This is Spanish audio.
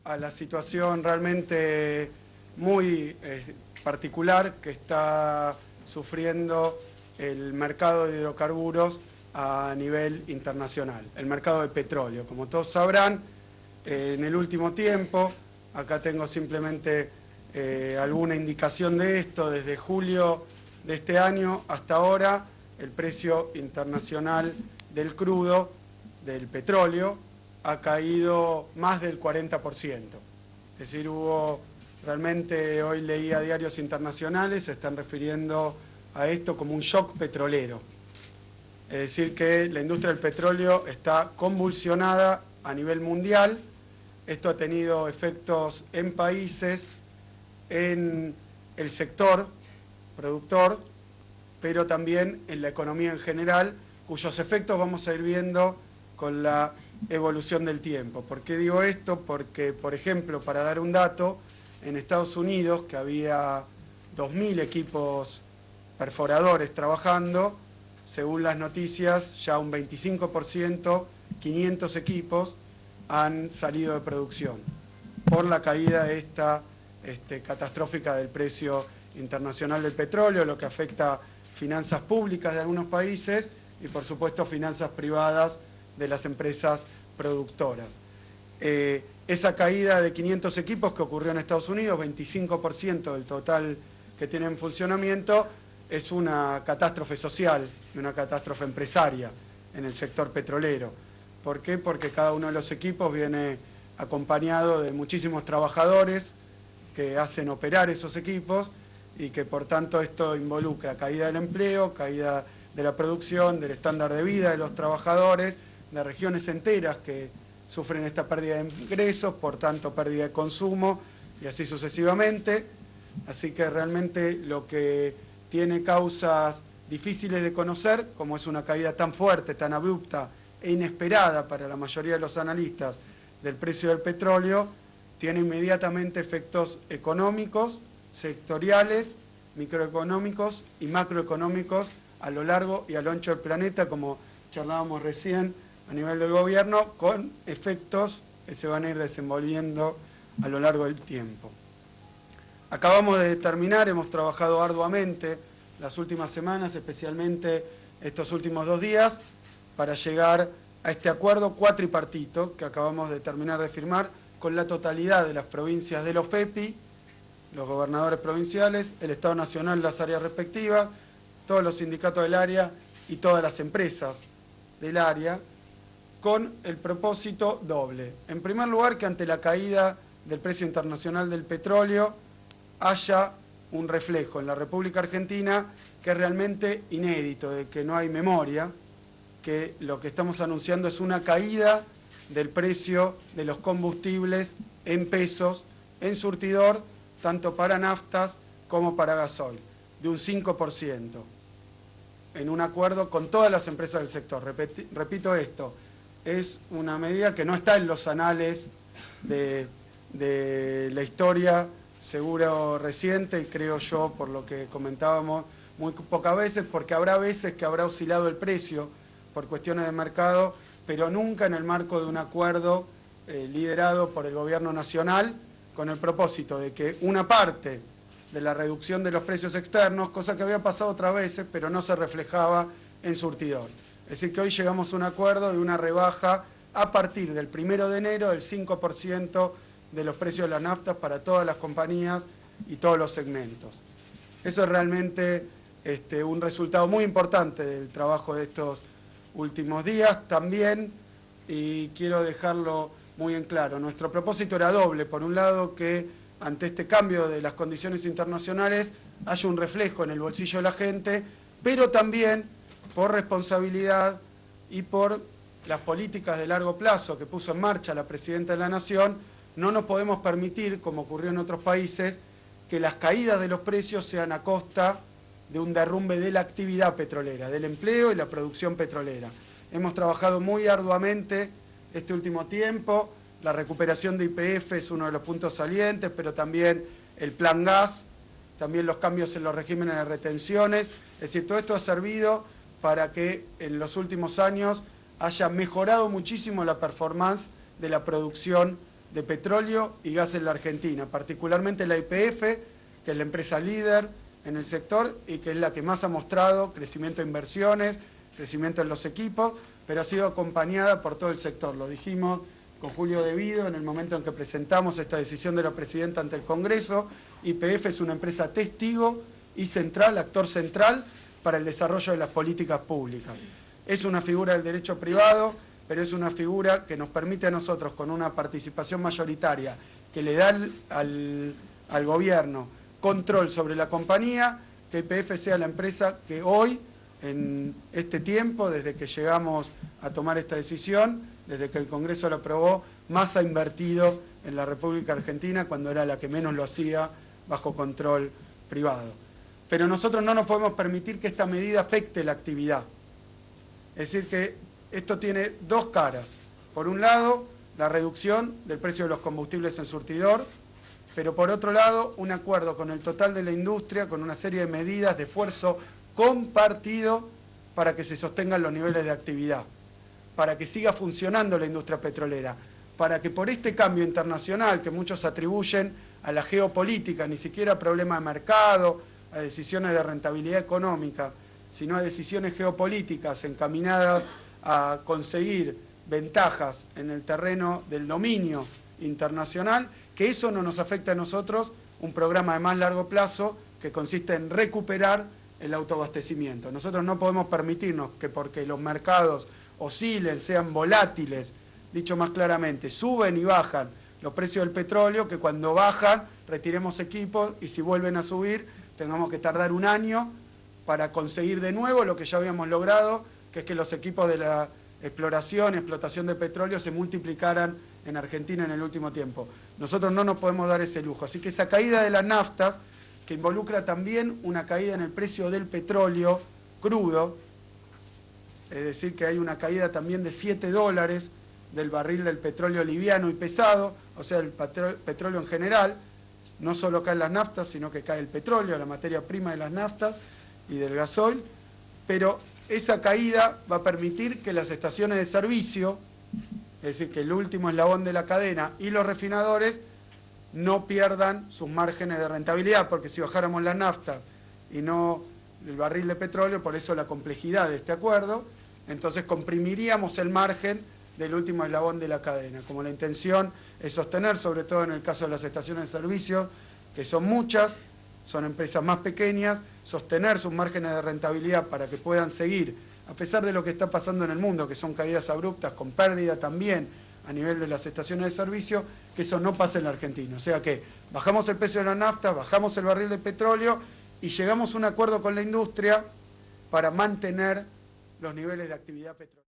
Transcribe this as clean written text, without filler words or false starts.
A la situación realmente muy particular que está sufriendo el mercado de hidrocarburos a nivel internacional, el mercado de petróleo. Como todos sabrán, en el último tiempo, acá tengo simplemente alguna indicación de esto, desde julio de este año hasta ahora, el precio internacional del crudo, del petróleo, ha caído más del 40%. Es decir, hubo realmente, hoy leía diarios internacionales, se están refiriendo a esto como un shock petrolero. Es decir, que la industria del petróleo está convulsionada a nivel mundial. Esto ha tenido efectos en países, en el sector productor, pero también en la economía en general, cuyos efectos vamos a ir viendo con la evolución del tiempo. ¿Por qué digo esto? Porque, por ejemplo, para dar un dato, en Estados Unidos, que había 2.000 equipos perforadores trabajando, según las noticias, ya un 25%, 500 equipos, han salido de producción por la caída esta catastrófica del precio internacional del petróleo, lo que afecta finanzas públicas de algunos países y, por supuesto, finanzas privadas de las empresas productoras. Esa caída de 500 equipos que ocurrió en Estados Unidos, 25% del total que tiene en funcionamiento, es una catástrofe social y una catástrofe empresaria en el sector petrolero. ¿Por qué? Porque cada uno de los equipos viene acompañado de muchísimos trabajadores que hacen operar esos equipos y que por tanto esto involucra caída del empleo, caída de la producción, del estándar de vida de los trabajadores, de regiones enteras que sufren esta pérdida de ingresos, por tanto pérdida de consumo y así sucesivamente. Así que realmente lo que tiene causas difíciles de conocer, como es una caída tan fuerte, tan abrupta e inesperada para la mayoría de los analistas del precio del petróleo, tiene inmediatamente efectos económicos, sectoriales, microeconómicos y macroeconómicos a lo largo y a lo ancho del planeta, como charlábamos recién a nivel del gobierno, con efectos que se van a ir desenvolviendo a lo largo del tiempo. Acabamos de terminar, hemos trabajado arduamente las últimas semanas, especialmente estos últimos 2 días, para llegar a este acuerdo cuatripartito que acabamos de terminar de firmar con la totalidad de las provincias de los FEPI, los gobernadores provinciales, el Estado Nacional, las áreas respectivas, todos los sindicatos del área y todas las empresas del área, con el propósito doble. En primer lugar, que ante la caída del precio internacional del petróleo haya un reflejo en la República Argentina que es realmente inédito, de que no hay memoria, que lo que estamos anunciando es una caída del precio de los combustibles en pesos, en surtidor, tanto para naftas como para gasoil, de un 5%, en un acuerdo con todas las empresas del sector. Repito esto, es una medida que no está en los anales de la historia seguro reciente, y creo yo, por lo que comentábamos muy pocas veces, porque habrá veces que habrá oscilado el precio por cuestiones de mercado, pero nunca en el marco de un acuerdo liderado por el gobierno nacional, con el propósito de que una parte de la reducción de los precios externos, cosa que había pasado otras veces, pero no se reflejaba en surtidor. Es decir, que hoy llegamos a un acuerdo de una rebaja a partir del 1 de enero del 5% de los precios de las naftas para todas las compañías y todos los segmentos. Eso es realmente un resultado muy importante del trabajo de estos últimos días. También, y quiero dejarlo muy en claro, nuestro propósito era doble. Por un lado, que ante este cambio de las condiciones internacionales haya un reflejo en el bolsillo de la gente, pero también por responsabilidad y por las políticas de largo plazo que puso en marcha la Presidenta de la Nación, no nos podemos permitir, como ocurrió en otros países, que las caídas de los precios sean a costa de un derrumbe de la actividad petrolera, del empleo y la producción petrolera. Hemos trabajado muy arduamente este último tiempo, la recuperación de YPF es uno de los puntos salientes, pero también el plan gas, también los cambios en los regímenes de retenciones. Es decir, todo esto ha servido para que en los últimos años haya mejorado muchísimo la performance de la producción de petróleo y gas en la Argentina, particularmente la YPF, que es la empresa líder en el sector y que es la que más ha mostrado crecimiento de inversiones, crecimiento en los equipos, pero ha sido acompañada por todo el sector. Lo dijimos con Julio Devido en el momento en que presentamos esta decisión de la Presidenta ante el Congreso. YPF es una empresa testigo y central, actor central para el desarrollo de las políticas públicas. Es una figura del derecho privado, pero es una figura que nos permite a nosotros, con una participación mayoritaria, que le da al gobierno control sobre la compañía, que YPF sea la empresa que hoy, en este tiempo, desde que llegamos a tomar esta decisión, desde que el Congreso lo aprobó, más ha invertido en la República Argentina, cuando era la que menos lo hacía bajo control privado. Pero nosotros no nos podemos permitir que esta medida afecte la actividad. Es decir, que esto tiene dos caras. Por un lado, la reducción del precio de los combustibles en surtidor, pero por otro lado, un acuerdo con el total de la industria, con una serie de medidas de esfuerzo compartido para que se sostengan los niveles de actividad, para que siga funcionando la industria petrolera, para que por este cambio internacional que muchos atribuyen a la geopolítica, ni siquiera a problemas de mercado, a decisiones de rentabilidad económica, sino a decisiones geopolíticas encaminadas a conseguir ventajas en el terreno del dominio internacional, que eso no nos afecte a nosotros, un programa de más largo plazo que consiste en recuperar el autoabastecimiento. Nosotros no podemos permitirnos que porque los mercados oscilen, sean volátiles, dicho más claramente, suben y bajan los precios del petróleo, que cuando bajan retiremos equipos y si vuelven a subir tengamos que tardar un año para conseguir de nuevo lo que ya habíamos logrado, que es que los equipos de la explotación de petróleo se multiplicaran en Argentina en el último tiempo. Nosotros no nos podemos dar ese lujo. Así que esa caída de las naftas, que involucra también una caída en el precio del petróleo crudo, es decir, que hay una caída también de $7 del barril del petróleo liviano y pesado, o sea, el petróleo en general. No solo caen las naftas, sino que cae el petróleo, la materia prima de las naftas y del gasoil, pero esa caída va a permitir que las estaciones de servicio, es decir, que el último eslabón de la cadena y los refinadores no pierdan sus márgenes de rentabilidad, porque si bajáramos la nafta y no el barril de petróleo, por eso la complejidad de este acuerdo, entonces comprimiríamos el margen del último eslabón de la cadena. Como la intención es sostener, sobre todo en el caso de las estaciones de servicio, que son muchas, son empresas más pequeñas, sostener sus márgenes de rentabilidad para que puedan seguir, a pesar de lo que está pasando en el mundo, que son caídas abruptas, con pérdida también a nivel de las estaciones de servicio, que eso no pasa en la Argentina. O sea que bajamos el precio de la nafta, bajamos el barril de petróleo y llegamos a un acuerdo con la industria para mantener los niveles de actividad petrolera.